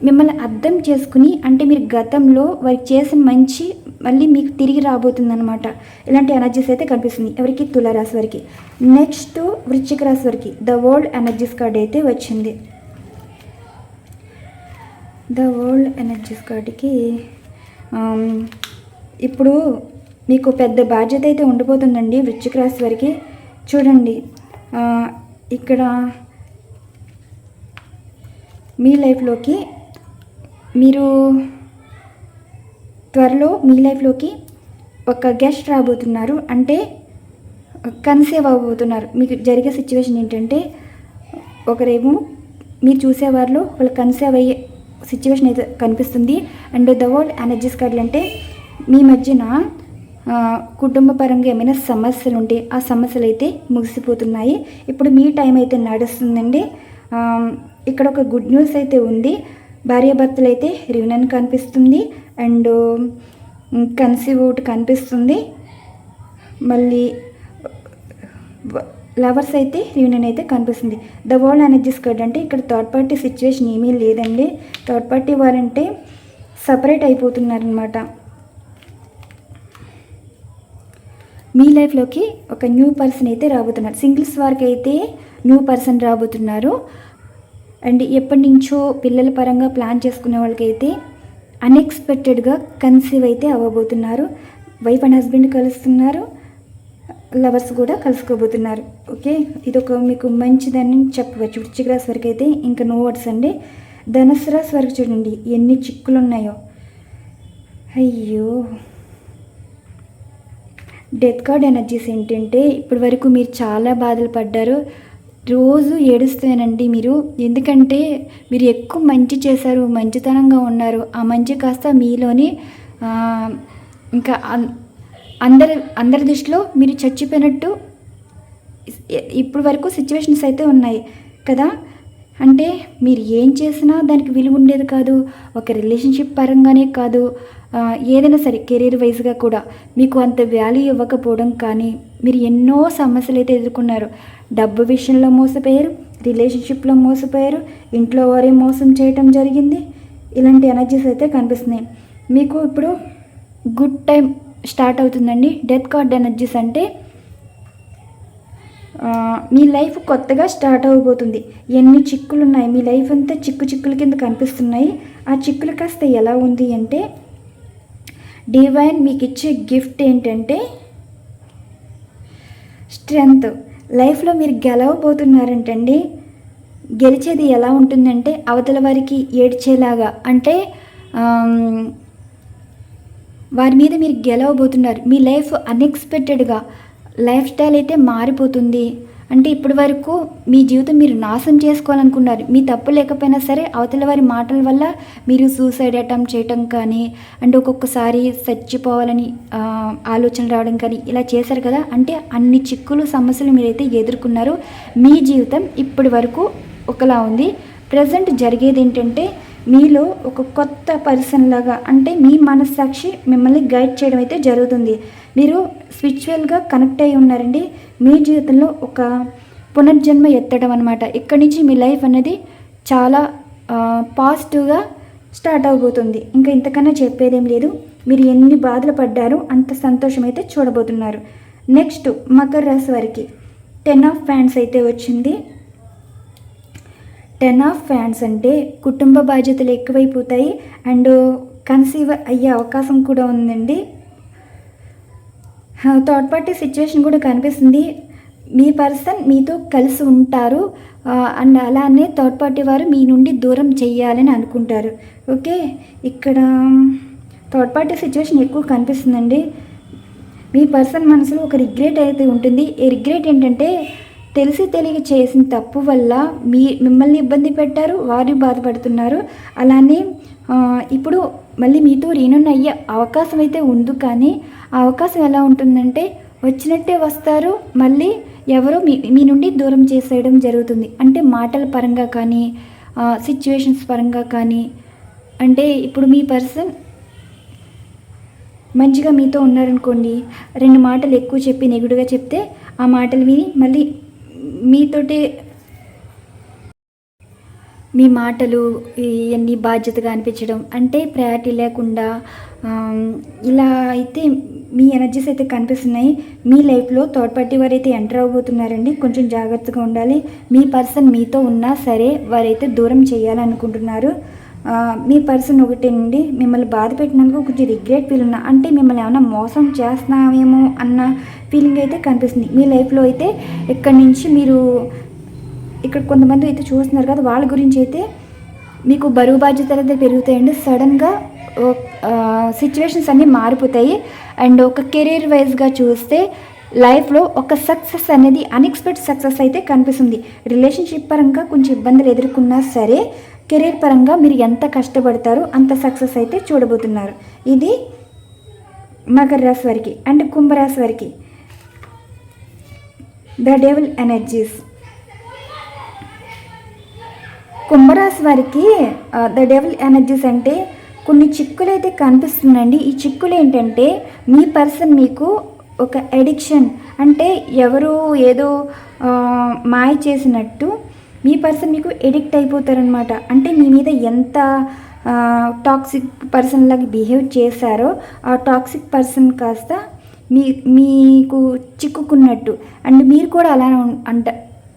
Speaker 1: మిమ్మల్ని అర్థం చేసుకుని, అంటే మీరు గతంలో వారికి చేసిన మంచి మళ్ళీ మీకు తిరిగి రాబోతుందన్నమాట. ఇలాంటి ఎనర్జీస్ అయితే కనిపిస్తుంది ఎవరికి, తులారాశి వారికి. నెక్స్ట్ వృశ్చిక రాశి వారికి ద వరల్డ్ ఎనర్జీస్ కార్డ్ అయితే వచ్చింది. ద వరల్డ్ ఎనర్జీస్ కార్డుకి ఇప్పుడు మీకు పెద్ద బాధ్యత అయితే ఉండిపోతుందండి వృశ్చిక రాశి వారికి. చూడండి, ఇక్కడ మీ లైఫ్లోకి మీరు త్వరలో మీ లైఫ్లోకి ఒక గెస్ట్ రాబోతున్నారు, అంటే కన్సీవ్ అవ్వబోతున్నారు. మీకు జరిగే సిచ్యువేషన్ ఏంటంటే ఒకరేమో మీరు చూసేవారిలో వాళ్ళు కన్సీవ్ అయ్యే సిచ్యువేషన్ అయితే కనిపిస్తుంది. అండ్ ద వరల్డ్ ఎనర్జీస్ కార్డులు అంటే మీ మధ్యన కుటుంబ పరంగా ఏమైనా సమస్యలు ఉంటే ఆ సమస్యలు అయితే ముగిసిపోతున్నాయి. ఇప్పుడు మీ టైం అయితే నడుస్తుందండి. ఇక్కడ ఒక గుడ్ న్యూస్ అయితే ఉంది. భార్యాభర్తలు అయితే రియూనియన్ కనిపిస్తుంది అండ్ కన్సీవ్ ఒకటి కనిపిస్తుంది. మళ్ళీ లవర్స్ అయితే రియూనియన్ అయితే కనిపిస్తుంది. ద వరల్డ్ ఎనర్జీస్ కార్డ్ అంటే ఇక్కడ థర్డ్ పార్టీ సిచ్యువేషన్ ఏమీ లేదండి. థర్డ్ పార్టీ వారంటే సపరేట్ అయిపోతున్నారనమాట. మీ లైఫ్లోకి ఒక న్యూ పర్సన్ అయితే రాబోతున్నారు. సింగిల్స్ వారికి అయితే న్యూ పర్సన్ రాబోతున్నారు. అండ్ ఎప్పటి నుంచో పిల్లల పరంగా ప్లాన్ చేసుకునే వాళ్ళకైతే అన్ఎక్స్పెక్టెడ్గా కన్సీవ్ అయితే అవ్వబోతున్నారు. వైఫ్ అండ్ హస్బెండ్ కలుస్తున్నారు, లవర్స్ కూడా కలుసుకోబోతున్నారు. ఓకే, ఇదొక మీకు మంచిదని చెప్పవచ్చు. వృశ్చిక రాశి వరకు అయితే ఇంకా నో వర్డ్స్ అండి. ధనుసు రాశి వరకు చూడండి ఎన్ని చిక్కులు ఉన్నాయో. అయ్యో, డెత్ కార్డ్ ఎనర్జీస్ ఏంటంటే ఇప్పటి వరకు మీరు చాలా బాధలు పడ్డారు. రోజు ఏడుస్తానండి మీరు, ఎందుకంటే మీరు ఎక్కువ మంచి చేశారు, మంచితనంగా ఉన్నారు. ఆ మంచి కాస్త మీలోని ఇంకా అందరి దృష్టిలో మీరు చచ్చిపోయినట్టు ఇప్పుడు వరకు సిచ్యువేషన్స్ అయితే ఉన్నాయి కదా. అంటే మీరు ఏం చేసినా దానికి విలువ ఉండేది కాదు. ఒక రిలేషన్షిప్ పరంగానే కాదు, ఏదైనా సరే కెరీర్ వైజ్గా కూడా మీకు అంత వాల్యూ ఇవ్వకపోవడం కానీ, మీరు ఎన్నో సమస్యలు అయితే ఎదుర్కొన్నారు. డబ్బు విషయంలో మోసపోయారు, రిలేషన్షిప్లో మోసపోయారు, ఇంట్లో వారే మోసం చేయటం జరిగింది. ఇలాంటి ఎనర్జీస్ అయితే కనిపిస్తున్నాయి. మీకు ఇప్పుడు గుడ్ టైం స్టార్ట్ అవుతుందండి. డెత్ కార్డ్ ఎనర్జీస్ అంటే మీ లైఫ్ కొత్తగా స్టార్ట్ అవ్వబోతుంది. ఎన్ని చిక్కులు ఉన్నాయి, మీ లైఫ్ అంతా చిక్కుల కింద కనిపిస్తున్నాయి. ఆ చిక్కులు కాస్త ఎలా ఉంది అంటే డివైన్ మీకు ఇచ్చే గిఫ్ట్ ఏంటంటే స్ట్రెంగ్త్. లైఫ్లో మీరు గెలవబోతున్నారంటండి. గెలిచేది ఎలా ఉంటుందంటే అవతల వారికి ఏడ్చేలాగా, అంటే వారి మీద మీరు గెలవబోతున్నారు. మీ లైఫ్ అన్ఎక్స్పెక్టెడ్గా లైఫ్ స్టైల్ అయితే మారిపోతుంది. అంటే ఇప్పటి వరకు మీ జీవితం మీరు నాశనం చేసుకోవాలనుకున్నారు. మీ తప్పు లేకపోయినా సరే అవతల వారి మాటల వల్ల మీరు సూసైడ్ అటెంప్ట్ చేయటం కానీ, అంటే ఒక్కొక్కసారి చచ్చిపోవాలని ఆలోచన రావడం కానీ ఇలా చేశారు కదా. అంటే అన్ని చిక్కులు సమస్యలు మీరైతే ఎదుర్కొన్నారు. మీ జీవితం ఇప్పటి వరకు ఒకలా ఉంది. ప్రజెంట్ జరిగేది ఏంటంటే మీలో ఒక కొత్త పర్సన్ లాగా, అంటే మీ మనస్సాక్షి మిమ్మల్ని గైడ్ చేయడం అయితే జరుగుతుంది. మీరు స్పిరిచువల్గా కనెక్ట్ అయి ఉన్నారండి. మీ జీవితంలో ఒక పునర్జన్మ ఎత్తడం అనమాట. ఇక్కడి నుంచి మీ లైఫ్ అనేది చాలా పాజిటివ్గా స్టార్ట్ అవబోతుంది. ఇంకా ఇంతకన్నా చెప్పేదేం లేదు. మీరు ఎన్ని బాధలు పడ్డారో అంత సంతోషం అయితే చూడబోతున్నారు. నెక్స్ట్ మకర రాశి వారికి 10 ఆఫ్ ఫ్యాన్స్ అయితే వచ్చింది. 10 ఆఫ్ ఫ్యాన్స్ అంటే కుటుంబ బాధ్యతలు ఎక్కువైపోతాయి అండ్ కన్సీవ్ అయ్యే అవకాశం కూడా ఉందండి. థర్డ్ పార్టీ సిచ్యువేషన్ కూడా కనిపిస్తుంది. మీ పర్సన్ మీతో కలిసి ఉంటారు అండ్ అలానే థర్డ్ పార్టీ వారు మీ నుండి దూరం చెయ్యాలని అనుకుంటారు. ఓకే, ఇక్కడ థర్డ్ పార్టీ సిచ్యువేషన్ ఎక్కువ కనిపిస్తుందండి. మీ పర్సన్ మనసులో ఒక రిగ్రెట్ అయితే ఉంటుంది. ఈ రిగ్రెట్ ఏంటంటే తెలిసి తెలియక చేసిన తప్పు వల్ల మిమ్మల్ని ఇబ్బంది పెట్టారు, వారు బాధపడుతున్నారు. అలానే ఇప్పుడు మళ్ళీ మీతో రీయూనియన్ అయ్యే అవకాశం అయితే ఉంది. కానీ ఆ అవకాశం ఎలా ఉంటుందంటే వచ్చినట్టే వస్తారు, మళ్ళీ ఎవరో మీ నుండి దూరం చేసేయడం జరుగుతుంది. అంటే మాటల పరంగా కానీ, సిచ్యువేషన్స్ పరంగా కానీ. అంటే ఇప్పుడు మీ పర్సన్ మంచిగా మీతో ఉన్నారనుకోండి, 2 మాటలు ఎక్కువ చెప్పి నెగిటివ్గా చెప్తే ఆ మాటలు విని మళ్ళీ మీతోటి మీ మాటలు ఇవన్నీ బాధ్యతగా అనిపించడం, అంటే ప్రయారిటీ లేకుండా ఇలా అయితే మీ ఎనర్జీస్ అయితే కనిపిస్తున్నాయి. మీ లైఫ్లో థర్డ్ పార్టీ వారు అయితే ఎంటర్ అవ్వబోతున్నారండి. కొంచెం జాగ్రత్తగా ఉండాలి. మీ పర్సన్ మీతో ఉన్నా సరే వారైతే దూరం చేయాలనుకుంటున్నారు. మీ పర్సన్ ఒకటేనండి, మిమ్మల్ని బాధ పెట్టినందుకు కొంచెం రిగ్రెట్ ఫీల్ ఉన్నా, అంటే మిమ్మల్ని ఏమైనా మోసం చేస్తున్నామేమో అన్న ఫీలింగ్ అయితే కనిపిస్తుంది. మీ లైఫ్లో అయితే ఇక్కడి నుంచి మీరు ఇక్కడ కొంతమంది అయితే చూస్తున్నారు కదా, వాళ్ళ గురించి అయితే మీకు బరువు బాధ్యతలు అయితే పెరుగుతాయండి. సడన్గా సిచ్యువేషన్స్ అన్నీ మారిపోతాయి. అండ్ ఒక కెరీర్ వైజ్గా చూస్తే లైఫ్లో ఒక సక్సెస్ అనేది అన్ఎక్స్పెక్టెడ్ సక్సెస్ అయితే కనిపిస్తుంది. రిలేషన్షిప్ పరంగా కొంచెం ఇబ్బందులు ఎదుర్కొన్నా సరే కెరీర్ పరంగా మీరు ఎంత కష్టపడతారో అంత సక్సెస్ అయితే చూడబోతున్నారు. ఇది మకర రాశి వారికి. అండ్ కుంభరాశి వారికి ద డెవిల్ ఎనర్జీస్. కుంభరాశి వారికి ద డెవిల్ ఎనర్జీస్ అంటే కొన్ని చిక్కులు అయితే కనిపిస్తుందండి. ఈ చిక్కులు ఏంటంటే మీ పర్సన్ మీకు ఒక ఎడిక్షన్, అంటే ఎవరు ఏదో మాయ చేసినట్టు మీ పర్సన్ మీకు ఎడిక్ట్ అయిపోతారనమాట. అంటే మీ మీద ఎంత టాక్సిక్ పర్సన్ లాగా బిహేవ్ చేశారో ఆ టాక్సిక్ పర్సన్ కాస్త మీకు చిక్కుకున్నట్టు. అండ్ మీరు కూడా అలా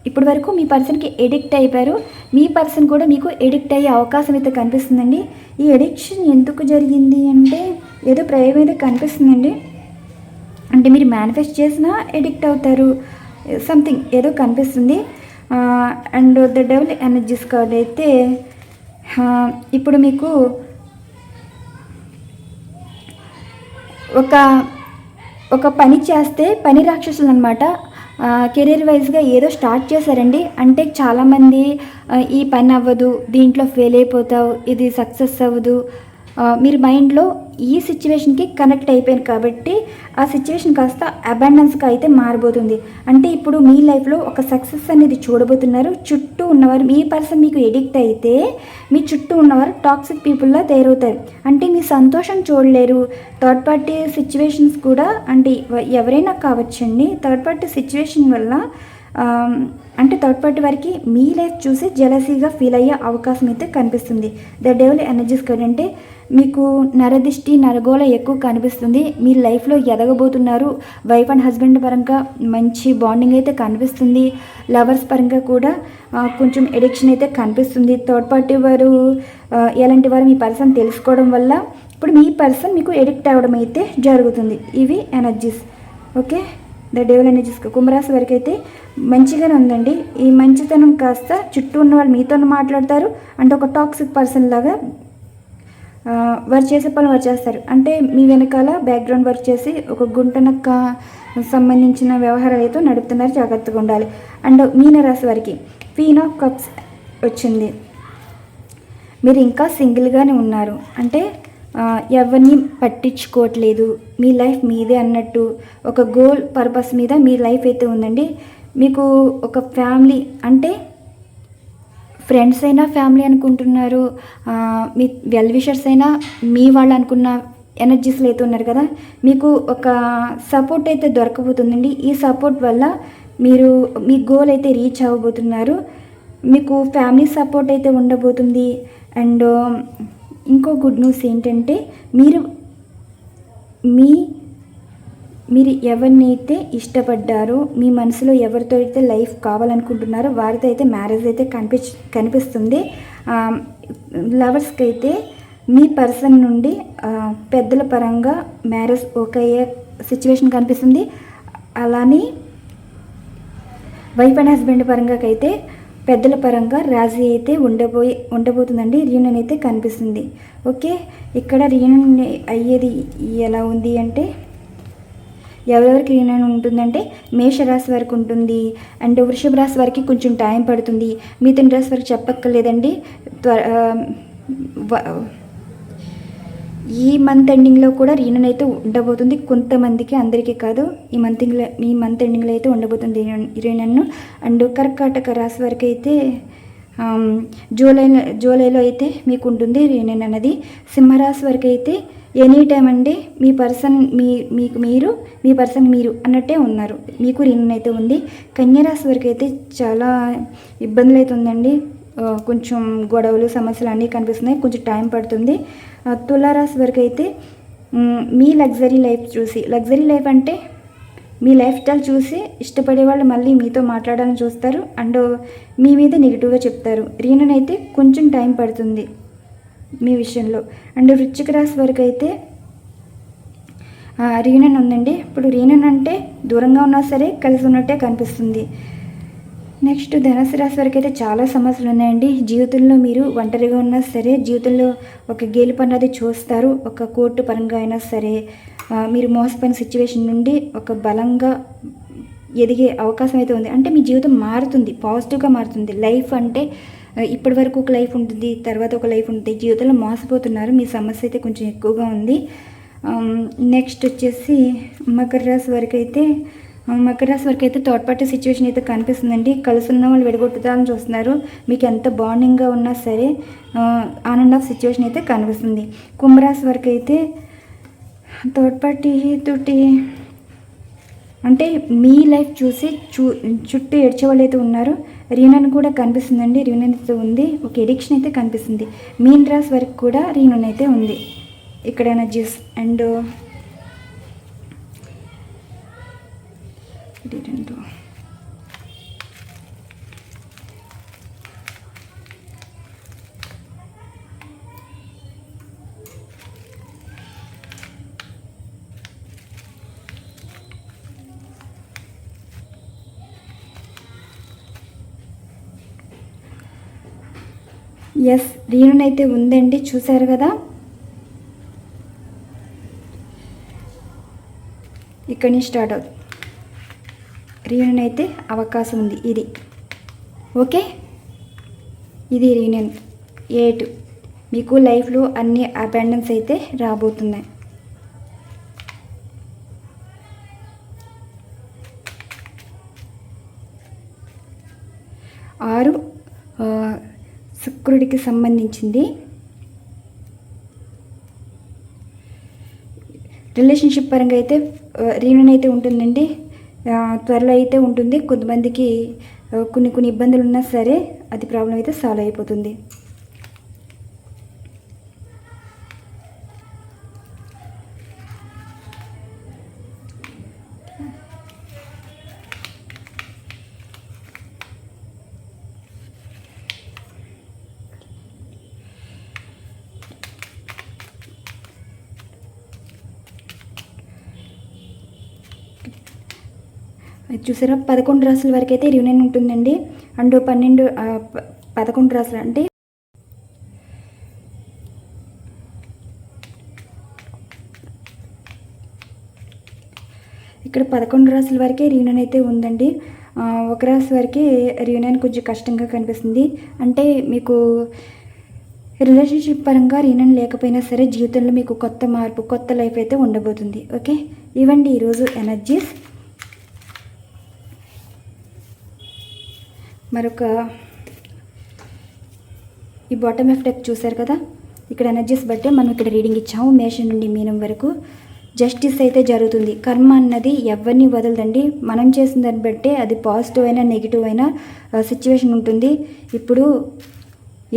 Speaker 1: ఇప్పటి వరకు మీ పర్సన్కి ఎడిక్ట్ అయిపోయారు, మీ పర్సన్ కూడా మీకు ఎడిక్ట్ అయ్యే అవకాశం అయితే కనిపిస్తుందండి. ఈ ఎడిక్షన్ ఎందుకు జరిగింది అంటే ఏదో ప్రయోగం అయితే కనిపిస్తుందండి. అంటే మీరు మేనిఫెస్ట్ చేసినా ఎడిక్ట్ అవుతారు, సంథింగ్ ఏదో కనిపిస్తుంది. And the devil energies card అయితే ఇప్పుడు మీకు ఒక పని చేస్తే పని రాక్షసులు అనమాట. కెరీర్ వైజ్గా ఏదో స్టార్ట్ చేశారండి. అంటే చాలామంది ఈ పని అవ్వదు, దీంట్లో ఫెయిల్ అయిపోతావు, ఇది సక్సెస్ అవ్వదు, మీరు మైండ్లో ఈ సిచ్యువేషన్కి కనెక్ట్ అయిపోయారు కాబట్టి ఆ సిచ్యువేషన్ కాస్త అబాండెన్స్గా అయితే మారిపోతుంది. అంటే ఇప్పుడు మీ లైఫ్లో ఒక సక్సెస్ అనేది చూడబోతున్నారు. చుట్టూ ఉన్నవారు, మీ పర్సన్ మీకు ఎడిక్ట్ అయితే మీ చుట్టూ ఉన్నవారు టాక్సిక్ పీపుల్లా తయారవుతారు. అంటే మీ సంతోషం చూడలేరు. థర్డ్ పార్టీ సిచ్యువేషన్స్ కూడా, అంటే ఎవరైనా కావచ్చండి, థర్డ్ పార్టీ సిచ్యువేషన్ వల్ల అంటే థర్డ్ పార్టీ వారికి మీ లైఫ్ చూసి జెలసీగా ఫీల్ అయ్యే అవకాశం అయితే కనిపిస్తుంది. ద డెవిల్ ఎనర్జీస్ అంటే మీకు నరదిష్టి నరగోళ ఎక్కువ కనిపిస్తుంది. మీ లైఫ్లో ఎదగబోతున్నారు. వైఫ్ అండ్ హస్బెండ్ పరంగా మంచి బాండింగ్ అయితే కనిపిస్తుంది. లవర్స్ పరంగా కూడా కొంచెం ఎడిక్షన్ అయితే కనిపిస్తుంది. థర్డ్ పార్టీ వారు ఎలాంటి వారు మీ పర్సన్ తెలుసుకోవడం వల్ల ఇప్పుడు మీ పర్సన్ మీకు ఎడిక్ట్ అవ్వడం అయితే జరుగుతుంది. ఇవి energies. Okay, the devil energies. కుంభరాశి వరకు అయితే మంచిగానే ఉందండి. ఈ మంచితనం కాస్త చుట్టూ ఉన్న వాళ్ళు మీతో మాట్లాడతారు. అంటే ఒక టాక్సిక్ పర్సన్ లాగా వర్క్ చేసే పనులు వర్క్ చేస్తారు. అంటే మీ వెనకాల బ్యాక్గ్రౌండ్ వర్క్ చేసి ఒక గుంటనక్క సంబంధించిన వ్యవహారాలు అయితే నడుపుతున్నారు, జాగ్రత్తగా ఉండాలి. అండ్ మీనరాశి వారికి క్వీన్ ఆఫ్ కప్స్ వచ్చింది. మీరు ఇంకా సింగిల్గానే ఉన్నారు. అంటే ఎవరిని పట్టించుకోవట్లేదు, మీ లైఫ్ మీదే అన్నట్టు ఒక గోల్ పర్పస్ మీద మీ లైఫ్ అయితే ఉందండి. మీకు ఒక ఫ్యామిలీ, అంటే ఫ్రెండ్స్ అయినా ఫ్యామిలీ అనుకుంటున్నారు, మీ వెల్ విషర్స్ అయినా మీ వాళ్ళు అనుకున్న ఎనర్జీస్లో అయితే ఉన్నారు కదా. మీకు ఒక సపోర్ట్ అయితే దొరకబోతుందండి. ఈ సపోర్ట్ వల్ల మీరు మీ గోల్ అయితే రీచ్ అవ్వబోతున్నారు. మీకు ఫ్యామిలీ సపోర్ట్ అయితే ఉండబోతుంది. అండ్ ఇంకో గుడ్ న్యూస్ ఏంటంటే మీరు ఎవరినైతే ఇష్టపడ్డారో, మీ మనసులో ఎవరితో అయితే లైఫ్ కావాలనుకుంటున్నారో వారితో అయితే మ్యారేజ్ అయితే కనిపిస్తుంది. లవర్స్కి అయితే మీ పర్సన్ నుండి పెద్దల పరంగా మ్యారేజ్ ఓకే అయ్యే సిచ్యువేషన్ కనిపిస్తుంది. అలానే వైఫ్ అండ్ హస్బెండ్ పరంగా అయితే పెద్దల పరంగా రాజీ అయితే ఉండబోతుందండి. రీయూనియన్ అయితే కనిపిస్తుంది. ఓకే, ఇక్కడ రీయూనియన్ అయ్యేది ఎలా ఉంది అంటే ఎవరెవరికి రీయూనియన్ ఉంటుందంటే మేషరాశి వరకు ఉంటుంది. అండ్ వృషభ రాశి వారికి కొంచెం టైం పడుతుంది. మిథున రాశి వరకు చెప్పక్కర్లేదండి. ఈ మంత్ ఎండింగ్లో కూడా రీయూనియన్ అయితే ఉండబోతుంది. కొంతమందికి, అందరికీ కాదు. ఈ మంత్ ఎండింగ్లో అయితే ఉండబోతుంది రీయూనియన్. అండ్ కర్కాటక రాశి వరకు అయితే జూలైలో అయితే మీకు ఉంటుంది రీయూనియన్ అనేది. సింహరాశి వరకు అయితే ఎనీ టైం అండి. మీ పర్సన్ మీ పర్సన్ మీరు అన్నట్టే ఉన్నారు, మీకు రీయూనియన్ అయితే ఉంది. కన్యారాశి వరకు అయితే చాలా ఇబ్బందులు అయితే ఉందండి. కొంచెం గొడవలు, సమస్యలు అన్నీ కనిపిస్తున్నాయి, కొంచెం టైం పడుతుంది. తులారాశి వరకు అయితే మీ లగ్జరీ లైఫ్ అంటే మీ లైఫ్ స్టైల్ చూసి ఇష్టపడే వాళ్ళు మళ్ళీ మీతో మాట్లాడాలని చూస్తారు. అండ్ మీ మీద నెగిటివ్గా చెప్తారు. రీయూనియన్ అయితే కొంచెం టైం పడుతుంది మీ విషయంలో. అండ్ వృశ్చిక రాశి వరకు అయితే రీయూనియన్ ఉందండి. ఇప్పుడు రీయూనియన్ అంటే దూరంగా ఉన్నా సరే కలిసి ఉన్నట్టే కనిపిస్తుంది. నెక్స్ట్ ధనుసు రాశి వరకు అయితే చాలా సమస్యలు ఉన్నాయండి. జీవితంలో మీరు ఒంటరిగా ఉన్నా సరే జీవితంలో ఒక గెలుపు అన్నది చూస్తారు. ఒక కోర్టు పరంగా అయినా సరే మీరు మోసపోయిన సిచ్యువేషన్ నుండి ఒక బలంగా ఎదిగే అవకాశం అయితే ఉంది. అంటే మీ జీవితం మారుతుంది, పాజిటివ్గా మారుతుంది. లైఫ్ అంటే ఇప్పటి వరకు ఒక లైఫ్ ఉంటుంది, తర్వాత ఒక లైఫ్ ఉంటుంది. జీవితంలో మోసపోతున్నారు, మీ సమస్య అయితే కొంచెం ఎక్కువగా ఉంది. నెక్స్ట్ వచ్చేసి మకర రాశి వరకు అయితే థర్డ్ పార్టీ సిచ్యువేషన్ అయితే కనిపిస్తుందండి. కలిసి ఉన్న వాళ్ళు విడగొట్టుదాలని చూస్తున్నారు. మీకు ఎంత బాండింగ్గా ఉన్నా సరే ఆన్ అండ్ ఆఫ్ సిచ్యువేషన్ అయితే కనిపిస్తుంది. కుంభరాశి వరకు అయితే థర్డ్ పార్టీ తోటి అంటే మీ లైఫ్ చూసి చుట్టూ ఏడ్చే వాళ్ళు అయితే ఉన్నారు. రీయూనియన్ కూడా కనిపిస్తుందండి. రీయూనియన్ అయితే ఉంది. ఒక ఎడిక్షన్ అయితే కనిపిస్తుంది. మీన్ రాశి వరకు కూడా రీయూనియన్ అయితే ఉంది. ఇక్కడ ఎనర్జీస్ అండ్ ఎస్ రీయూనియన్ అయితే ఉందండి. చూసారు కదా, ఇక్కడి నుంచి స్టార్ట్ అవుతుంది. రీయూనియన్ అయితే అవకాశం ఉంది. ఇది ఓకే, ఇది రీయూనియన్ 8. మీకు లైఫ్లో అన్ని అబాండెన్స్ అయితే రాబోతున్నాయి. 6 శుక్రుడికి సంబంధించింది. రిలేషన్షిప్ పరంగా అయితే రీయూనియన్ అయితే ఉంటుందండి. త్వరలో అయితే ఉంటుంది. కొంతమందికి కొన్ని ఇబ్బందులు ఉన్నా సరే అది ప్రాబ్లం అయితే సాల్వ్ అయిపోతుంది. చూసారా, 11 రాసుల వరకు అయితే రీయూనియన్ ఉంటుందండి. అండ్ 11 రాసులు అంటే ఇక్కడ 11 రాసుల వరకే రీయూనియన్ అయితే ఉందండి. ఒక రాశి వరకే రీయూనియన్ కొంచెం కష్టంగా కనిపిస్తుంది. అంటే మీకు రిలేషన్షిప్ పరంగా రీయూనియన్ లేకపోయినా సరే జీవితంలో మీకు కొత్త మార్పు, కొత్త లైఫ్ అయితే ఉండబోతుంది. ఓకే, ఇవ్వండి ఈరోజు ఎనర్జీస్. మరొక ఈ బాటమ్ ఆఫ్ డెక్ చూసారు కదా, ఇక్కడ ఎనర్జీస్ బట్టే మనం ఇక్కడ రీడింగ్ ఇచ్చాము. మేషం నుండి మీనం వరకు జస్టిస్ అయితే జరుగుతుంది. కర్మ అన్నది ఎవరిని వదలదండి. మనం చేసిన దాన్ని బట్టే అది పాజిటివ్ అయినా నెగిటివ్ అయినా సిచ్యువేషన్ ఉంటుంది. ఇప్పుడు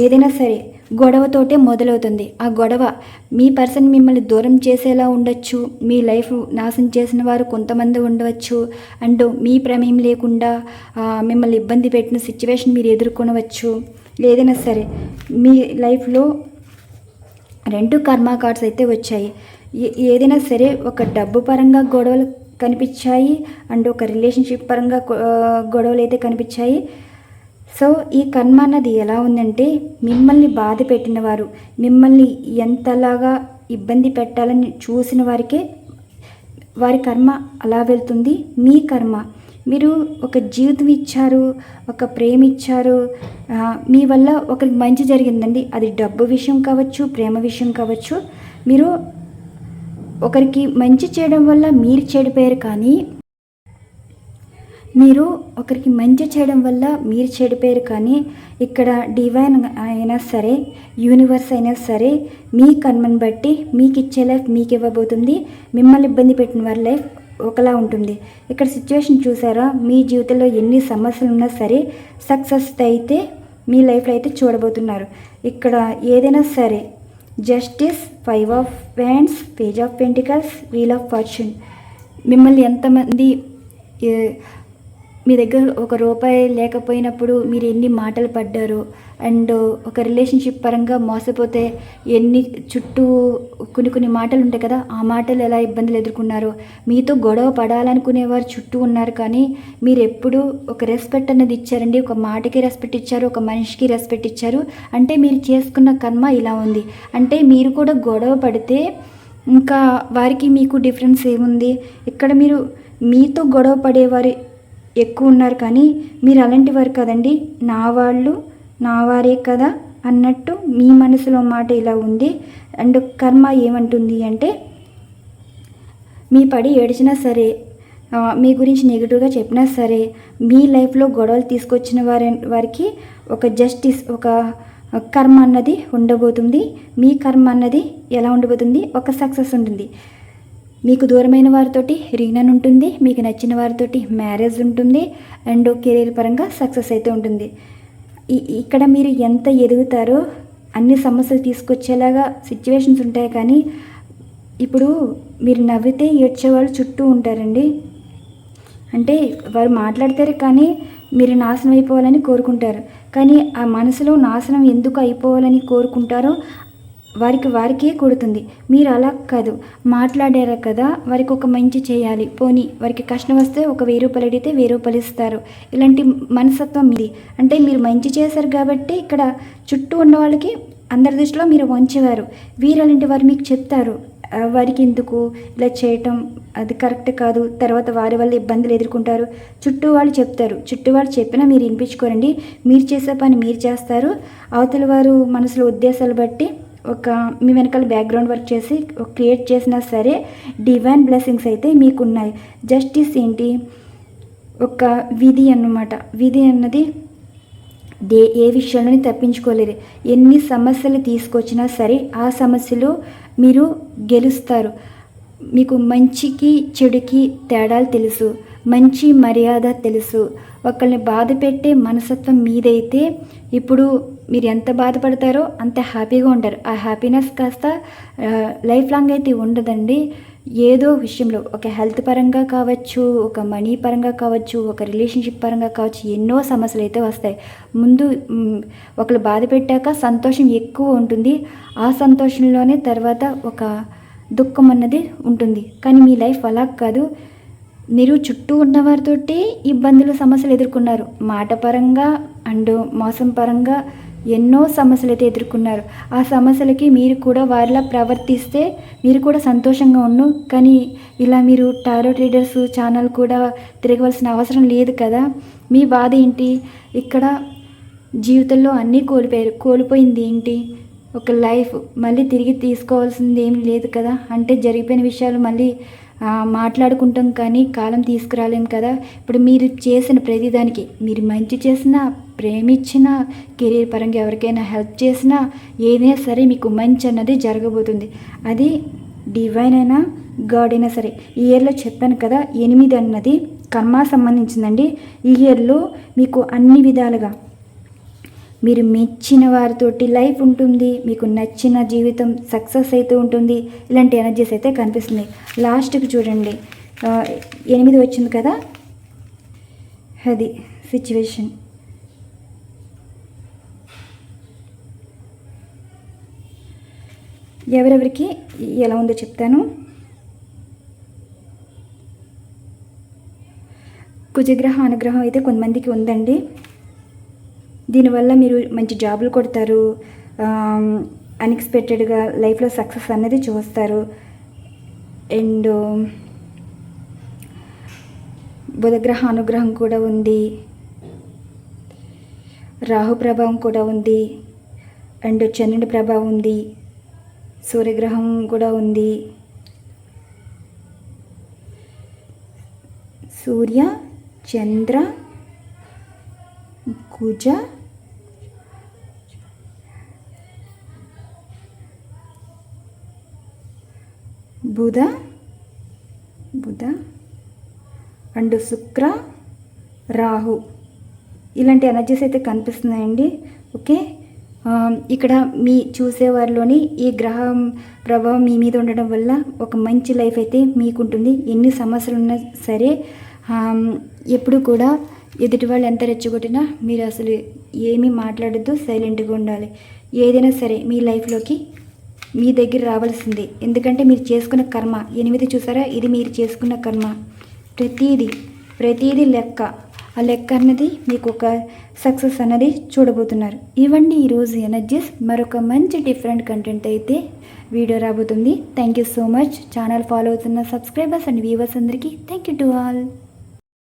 Speaker 1: ఏదైనా సరే గొడవతోటే మొదలవుతుంది. ఆ గొడవ మీ పర్సన్ మిమ్మల్ని దూరం చేసేలా ఉండొచ్చు. మీ లైఫ్ నాశనం చేసిన వారు కొంతమంది ఉండవచ్చు. అండ్ మీ ప్రమేయం లేకుండా మిమ్మల్ని ఇబ్బంది పెట్టిన సిచ్యువేషన్ మీరు ఎదుర్కొనవచ్చు. ఏదైనా సరే మీ లైఫ్లో 2 కర్మ కార్డ్స్ అయితే వచ్చాయి. ఏదైనా సరే ఒక డబ్బు పరంగా గొడవలు కనిపించాయి అండ్ ఒక రిలేషన్షిప్ పరంగా గొడవలు అయితే కనిపించాయి. సో ఈ కర్మ అన్నది ఎలా ఉందంటే, మిమ్మల్ని బాధ పెట్టిన వారు, మిమ్మల్ని ఎంతలాగా ఇబ్బంది పెట్టాలని చూసిన వారికే వారి కర్మ అలా వెళ్తుంది. మీ కర్మ, మీరు ఒక జీవితం ఇచ్చారు, ఒక ప్రేమ ఇచ్చారు, మీ వల్ల ఒకరికి మంచి జరిగిందండి. అది డబ్బు విషయం కావచ్చు, ప్రేమ విషయం కావచ్చు. మీరు ఒకరికి మంచి చేయడం వల్ల మీరు చెడిపోయారు, కానీ మీరు ఒకరికి మంచి చేయడం వల్ల మీరు చెడిపోయారు. కానీ ఇక్కడ డివైన్ అయినా సరే, యూనివర్స్ అయినా సరే మీ కర్మను బట్టి మీకు ఇచ్చే లైఫ్ మీకు ఇవ్వబోతుంది. మిమ్మల్ని ఇబ్బంది పెట్టిన వారి లైఫ్ ఒకలా ఉంటుంది. ఇక్కడ సిచ్యువేషన్ చూసారా, మీ జీవితంలో ఎన్ని సమస్యలు ఉన్నా సరే సక్సెస్ అయితే మీ లైఫ్లో అయితే చూడబోతున్నారు. ఇక్కడ ఏదైనా సరే justice, 5 of wands, page of pentacles, wheel of fortune. మిమ్మల్ని ఎంతమంది మీ దగ్గర ఒక రూపాయి లేకపోయినప్పుడు మీరు ఎన్ని మాటలు పడ్డారో, అండ్ ఒక రిలేషన్షిప్ పరంగా మోసపోతే ఎన్ని చుట్టూ కొన్ని మాటలు ఉంటాయి కదా, ఆ మాటలు ఎలా ఇబ్బందులు ఎదుర్కొన్నారో, మీతో గొడవ పడాలనుకునేవారు చుట్టూ ఉన్నారు, కానీ మీరు ఎప్పుడు ఒక రెస్పెక్ట్ అన్నది ఇచ్చారండి. ఒక మాటకి రెస్పెక్ట్ ఇచ్చారు, ఒక మనిషికి రెస్పెక్ట్ ఇచ్చారు. అంటే మీరు చేసుకున్న కర్మ ఇలా ఉంది. అంటే మీరు కూడా గొడవ పడితే ఇంకా వారికి మీకు డిఫరెన్స్ ఏముంది? ఇక్కడ మీరు మీతో గొడవ పడేవారు ఎక్కువ ఉన్నారు, కానీ మీరు అలాంటి వారు కదండి. నా వాళ్ళు నా వారే కదా అన్నట్టు మీ మనసులో మాట ఇలా ఉంది. అండ్ కర్మ ఏమంటుంది అంటే, మీ పడి ఏడిచినా సరే, మీ గురించి నెగిటివ్గా చెప్పినా సరే, మీ లైఫ్లో గొడవలు తీసుకొచ్చిన వారికి ఒక జస్టిస్, ఒక కర్మ అన్నది ఉండబోతుంది. మీ కర్మ అన్నది ఎలా ఉండబోతుంది? ఒక సక్సెస్ ఉంటుంది. మీకు దూరమైన వారితోటి రీయూనియన్ ఉంటుంది, మీకు నచ్చిన వారితోటి మ్యారేజ్ ఉంటుంది, అండ్ కెరీర్ పరంగా సక్సెస్ అయితే ఉంటుంది. ఇక్కడ మీరు ఎంత ఎదుగుతారో అన్ని సమస్యలు తీసుకొచ్చేలాగా సిచ్యువేషన్స్ ఉంటాయి, కానీ ఇప్పుడు మీరు నవ్వితే ఏడ్చేవాళ్ళు చుట్టూ ఉంటారండి. అంటే వారు మాట్లాడతారు, కానీ మీరు నాశనం అయిపోవాలని కోరుకుంటారు. కానీ ఆ మనసులో నాశనం ఎందుకు అయిపోవాలని కోరుకుంటారో వారికే కొడుతుంది. మీరు అలా కాదు, మాట్లాడారు కదా, వారికి ఒక మంచి చేయాలి, పోనీ వారికి కష్టం వస్తే ఒక 1000 రూపాయలు అడిగితే 1000 రూపాయలు ఇస్తారు. ఇలాంటి మనస్తత్వం మీది. అంటే మీరు మంచి చేశారు కాబట్టి ఇక్కడ చుట్టూ ఉన్న వాళ్ళకి అందరి దృష్టిలో మీరు వంచేవారు. వీరలాంటి వారు మీకు చెప్తారు, వారికి ఎందుకు ఇలా చేయటం, అది కరెక్ట్ కాదు, తర్వాత వారి వల్ల ఇబ్బందులు ఎదుర్కొంటారు. చుట్టూ వాళ్ళు చెప్తారు, చుట్టూ వాళ్ళు చెప్పినా మీరు వినిపించుకోరండి. మీరు చేసే పని మీరు చేస్తారు. అవతల వారు మనసులో ఉద్దేశాలు బట్టి మీ వెనకాల బ్యాక్గ్రౌండ్ వర్క్ చేసి క్రియేట్ చేసినా సరే డివైన్ బ్లెస్సింగ్స్ అయితే మీకున్నాయి. జస్టిస్ ఏంటి? ఒక విధి అన్నమాట. విధి అన్నది ఏ విషయంలోని తప్పించుకోలేరు. ఎన్ని సమస్యలు తీసుకొచ్చినా సరే ఆ సమస్యలు మీరు గెలుస్తారు. మీకు మంచికి చెడుకి తేడాలు తెలుసు, మంచి మర్యాద తెలుసు. ఒకరిని బాధ పెట్టే మనస్తత్వం మీదైతే ఇప్పుడు మీరు ఎంత బాధపడతారో అంత హ్యాపీగా ఉంటారు. ఆ హ్యాపీనెస్ కాస్త లైఫ్ లాంగ్ అయితే ఉండదండి. ఏదో విషయంలో, ఒక హెల్త్ పరంగా కావచ్చు, ఒక మనీ పరంగా కావచ్చు, ఒక రిలేషన్షిప్ పరంగా కావచ్చు, ఎన్నో సమస్యలు అయితే వస్తాయి. ముందు ఒకరు బాధ పెట్టాక సంతోషం ఎక్కువ ఉంటుంది. ఆ సంతోషంలోనే తర్వాత ఒక దుఃఖం అన్నది ఉంటుంది. కానీ మీ లైఫ్ అలా కాదు. మీరు చుట్టూ ఉన్నవారితోటి ఇబ్బందులు, సమస్యలు ఎదుర్కొన్నారు. మాట పరంగా అండ్ మోసం పరంగా ఎన్నో సమస్యలు అయితే ఎదుర్కొన్నారు. ఆ సమస్యలకి మీరు కూడా వారిలా ప్రవర్తిస్తే మీరు కూడా సంతోషంగా ఉండు. కానీ ఇలా మీరు టారో ట్రేడర్స్ ఛానల్ కూడా తిరగవలసిన అవసరం లేదు కదా. మీ బాధ ఏంటి? ఇక్కడ జీవితంలో అన్నీ కోల్పోయింది ఏంటి? ఒక లైఫ్ మళ్ళీ తిరిగి తీసుకోవాల్సింది ఏమి లేదు కదా. అంటే జరిగిపోయిన విషయాలు మళ్ళీ మాట్లాడుకుంటాం, కానీ కాలం తీసుకురాలేం కదా. ఇప్పుడు మీరు చేసిన ప్రతిదానికి, మీరు మంచి చేసినా, ప్రేమించినా, కెరీర్ పరంగా ఎవరికైనా హెల్ప్ చేసినా, ఏదైనా సరే మీకు మంచి అన్నది జరగబోతుంది. అది డివైన్ అయినా గాడ్ అయినా సరే. ఈ ఇయర్లో చెప్పాను కదా, 8 అన్నది కర్మ సంబంధించిందండి. ఈ ఇయర్లో మీకు అన్ని విధాలుగా మీరు మెచ్చిన వారితోటి లైఫ్ ఉంటుంది, మీకు నచ్చిన జీవితం సక్సెస్ అయితే ఉంటుంది. ఇలాంటి ఎనర్జీస్ అయితే కనిపిస్తుంది. లాస్ట్కి చూడండి, 8 వచ్చింది కదా, అది సిచ్యువేషన్. ఎవరెవరికి ఎలా ఉందో చెప్తాను. కుజగ్రహ అనుగ్రహం అయితే కొంతమందికి ఉందండి. దీనివల్ల మీరు మంచి జాబులు కొడతారు, అన్ఎక్స్పెక్టెడ్గా లైఫ్లో సక్సెస్ అనేది చూస్తారు. అండ్ బుధగ్రహ అనుగ్రహం కూడా ఉంది, రాహు ప్రభావం కూడా ఉంది, అండ్ చంద్రుడి ప్రభావం ఉంది, సూర్యగ్రహం కూడా ఉంది. సూర్య, చంద్ర, కుజ, బుధ అండ్ శుక్ర, రాహు, ఇలాంటి ఎనర్జీస్ అయితే కనిపిస్తున్నాయండి. ఓకే, ఇక్కడ మీ చూసేవారిలోని ఈ గ్రహం ప్రభావం మీ మీద ఉండడం వల్ల ఒక మంచి లైఫ్ అయితే మీకుంటుంది. ఎన్ని సమస్యలు ఉన్నా సరే ఎప్పుడు కూడా ఎదుటి వాళ్ళు ఎంత రెచ్చగొట్టినా మీరు అసలు ఏమీ మాట్లాడద్దు, సైలెంట్గా ఉండాలి. ఏదైనా సరే మీ లైఫ్లోకి మీ దగ్గర రావాల్సిందే. ఎందుకంటే మీరు చేసుకున్న కర్మ 8 చూసారా, ఇది మీరు చేసుకున్న కర్మ. ప్రతీది లెక్క. ఆ లెక్క అన్నది మీకు ఒక సక్సెస్ అన్నది చూడబోతున్నారు. ఇవన్నీ ఈరోజు ఎనర్జీస్. మరొక మంచి డిఫరెంట్ కంటెంట్ అయితే వీడియో రాబోతుంది. Thank you so much. Channel follow అవుతున్న సబ్స్క్రైబర్స్ అండ్ వ్యూవర్స్ అందరికీ థ్యాంక్ యూ టు ఆల్.